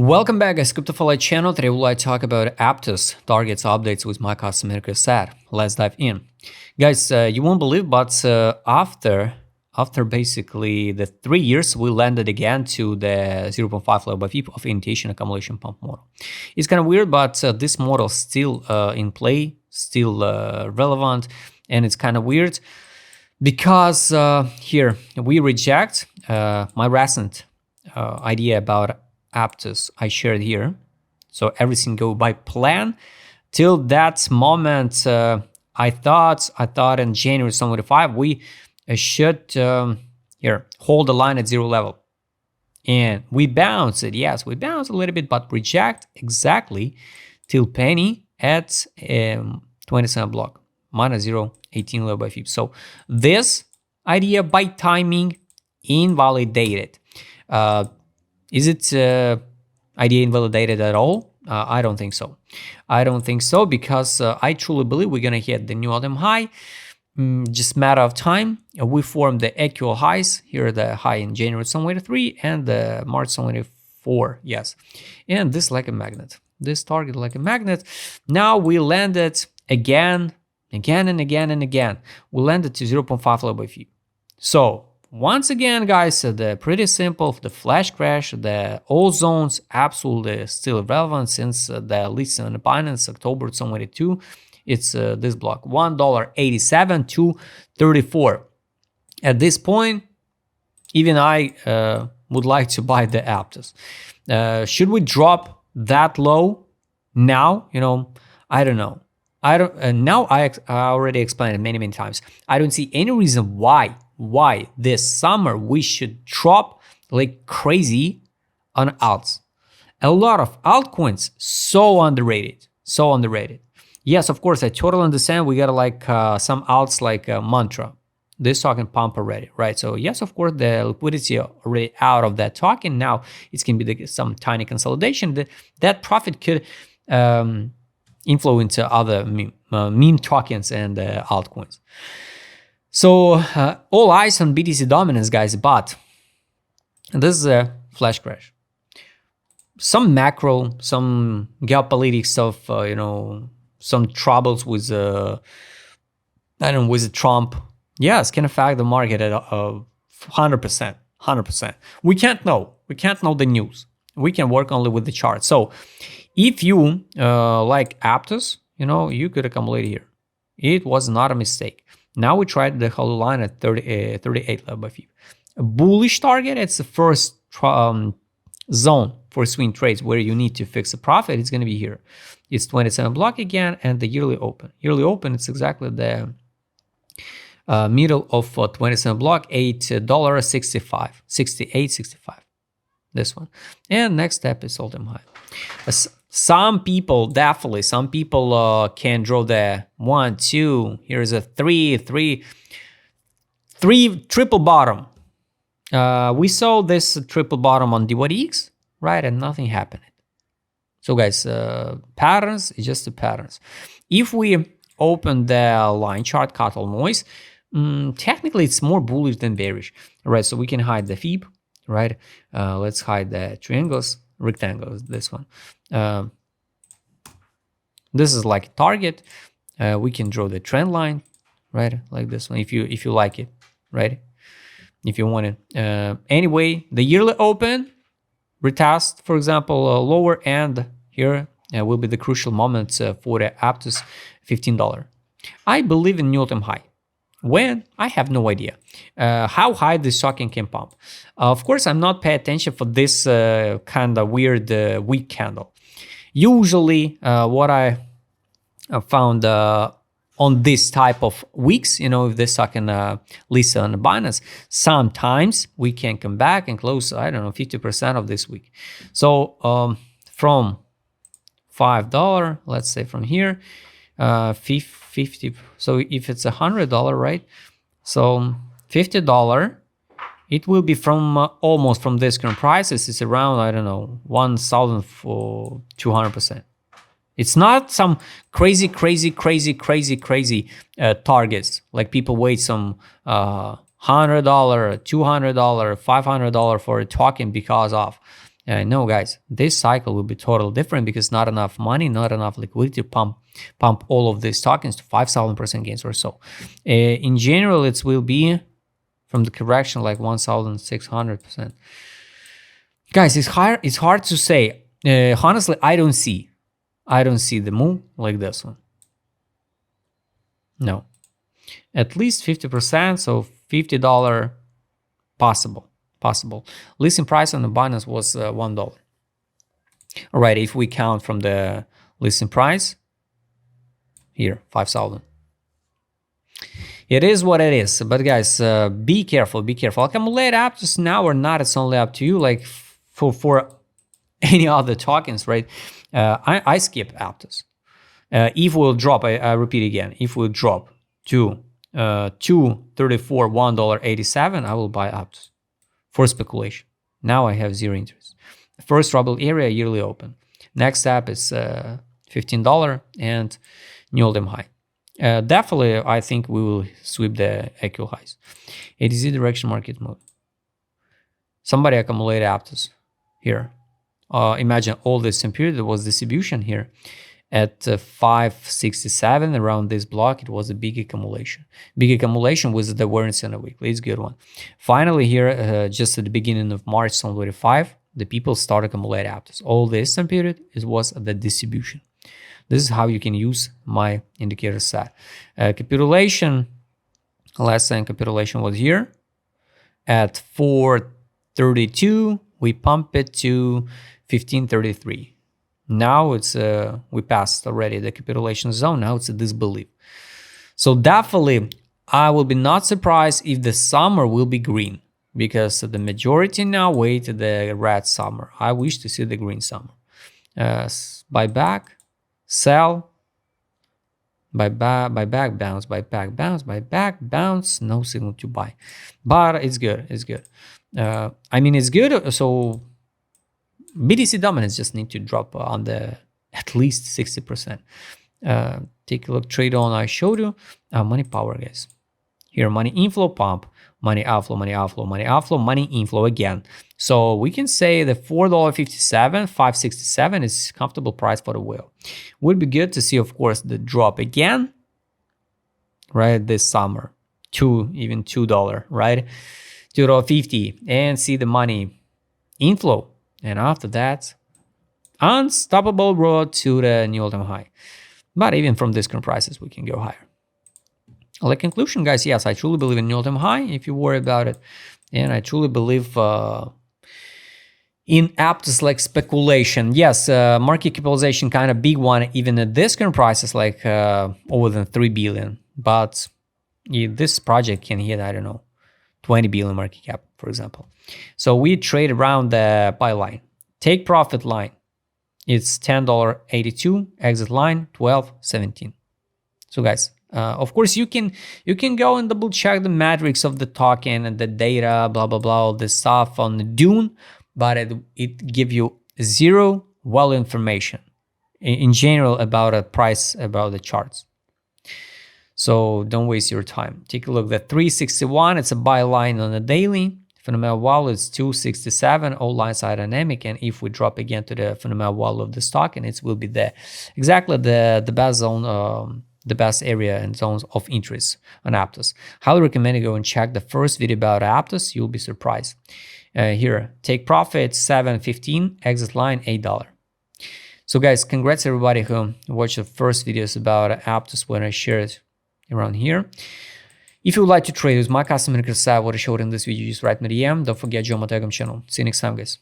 Welcome back, guys. Crypto channel. Today we'll talk about Aptos targets updates with my customer said. Let's dive in, guys. You won't believe, but after basically the 3 years, we landed again to the 0.5 level by FIP of initiation accumulation pump model. It's kind of weird, but this model still in play, still relevant, and it's kind of weird because here we reject my recent idea about Aptos I shared here. So everything go by plan. Till that moment, I thought in January 2025 we should here hold the line at zero level, and we bounce it. Yes, we bounce a little bit, but reject exactly till penny at 20-cent block minus 0.18 level by FIP. So this idea by timing invalidated. Is it idea invalidated at all? I don't think so. I don't think so because I truly believe we're gonna hit the new all-time high. Just matter of time. We formed the actual highs. Here, the high in January 2023 and the March 2024. Yes, and this like a magnet. This target like a magnet. Now we landed again. We landed to 0.5 level by FIP. So once again, guys, the pretty simple, the flash crash, the all zones absolutely still relevant since the list on Binance October 2022. It's this block $1.87 to 34. At this point, even I would like to buy the Aptos. Should we drop that low now? You know, I don't know. Now I already explained it many times. I don't see any reason why this summer we should drop like crazy on alts. A lot of altcoins so underrated. Yes, of course, I totally understand. We got like some alts like Mantra. This token pump already, right? So yes, of course, the liquidity already out of that token. Now it's gonna be some tiny consolidation. That profit could influence other meme tokens and altcoins. So all eyes on BTC dominance, guys, but this is a flash crash. Some macro, some geopolitics of some troubles with with Trump. Yes, can affect the market at 100%. We can't know the news. We can work only with the chart. So if you like Aptos, you could accumulate here. It was not a mistake. Now we tried the hollow line at 38 level by FIP. A bullish target, it's the first zone for swing trades where you need to fix a profit. It's going to be here. It's 27 block again, and the yearly open. Yearly open, it's exactly the middle of 27 block, $8.65, 68.65. This one. And next step is all-time high. Some people can draw the 1, 2. Here's a 3 triple bottom. We saw this triple bottom on DYDX, right? And nothing happened. So guys, patterns is just the patterns. If we open the line chart, cut all noise, technically it's more bullish than bearish, right? So we can hide the FIB, right? Let's hide the triangles, rectangles, this one. This is like a target. We can draw the trend line, right? Like this one, if you like it, right? If you want it. Anyway, the yearly open retest, for example, lower end here will be the crucial moment for the Aptos $15. I believe in new all-time high. When? I have no idea how high this token can pump. Of course, I'm not paying attention for this kind of weird weak candle. Usually, what I found on this type of weeks, if this token lists on Binance, sometimes we can come back and close, I don't know, 50% of this week. So from $5, let's say from here, 50. So if it's $100, right? So $50, it will be from almost from this current prices. It's around, I don't know, 1,200%. It's not some crazy targets like people wait some $100, $200, $500 for a token because of. No, guys, this cycle will be totally different because not enough money, not enough liquidity to pump all of these tokens to 5,000% gains or so. In general, it will be from the correction like 1,600%. Guys, it's hard to say. Honestly, I don't see the move like this one. No, at least 50%, so $50 possible. Listing price on the Binance was $1. All right, if we count from the listing price here, 5,000. It is what it is, but guys, be careful. Accumulate Aptos now or not, it's only up to you. Like for any other tokens, right? I skip Aptos. If we'll drop, I repeat again, if we'll drop to $2.34, $1.87, I will buy Aptos for speculation. Now I have zero interest. First trouble area, yearly open. Next step is $15 and new all-time high. Definitely, I think we will sweep the actual highs. ATZ direction market move. Somebody accumulate Aptos here. Imagine all this period, there was distribution here at 567 around this block. It was a big accumulation. With the awareness in a weekly. It's a good one. Finally here, just at the beginning of March 2025, the people started accumulating Aptos. All this time period, it was the distribution. This is how you can use my indicator set. Capitulation, last time capitulation was here at 432. We pump it to 1533. Now it's we passed already the capitulation zone. Now it's a disbelief. So definitely, I will be not surprised if the summer will be green, because the majority now wait the red summer. I wish to see the green summer. Buyback, sell, buyback, bounce, buyback, bounce, buyback, bounce. No signal to buy, but it's good. It's good. I mean, it's good. So BTC dominance just need to drop on the at least 60%. Take a look, trade on, I showed you. Money power, guys. Here, money inflow, pump, money outflow, money outflow, money outflow, money inflow again. So we can say the $4.57, 567 is comfortable price for the whale. Would be good to see, of course, the drop again, right, this summer, even $2, right, $2.50, and see the money inflow. And after that, unstoppable road to the new all-time high. But even from these current prices, we can go higher. Like conclusion, guys, yes, I truly believe in new all-time high, if you worry about it. And I truly believe in Aptos like speculation. Yes, market capitalization kind of big one, even at this current prices, like over than 3 billion. But this project can hit, I don't know, 20 billion market cap, for example. So we trade around the buy line. Take profit line, it's $10.82. Exit line, $12.17. So guys, of course, you can go and double check the metrics of the token and the data, blah blah blah, all this stuff on the Dune, but it give you zero value information in general about a price, about the charts. So don't waste your time. Take a look. The 361, it's a buy line on the daily. Fundamental wall is 267. All lines are dynamic, and if we drop again to the fundamental wall of the stock, and it will be exactly the best zone, the best area and zones of interest on Aptos. Highly recommend you go and check the first video about Aptos. You'll be surprised. Here, take profit 7.15, exit line $8. So guys, congrats everybody who watched the first videos about Aptos when I shared it around here. If you would like to trade with my custom indicator set, what I showed in this video, just write me a DM. Don't forget, join my Telegram channel. See you next time, guys.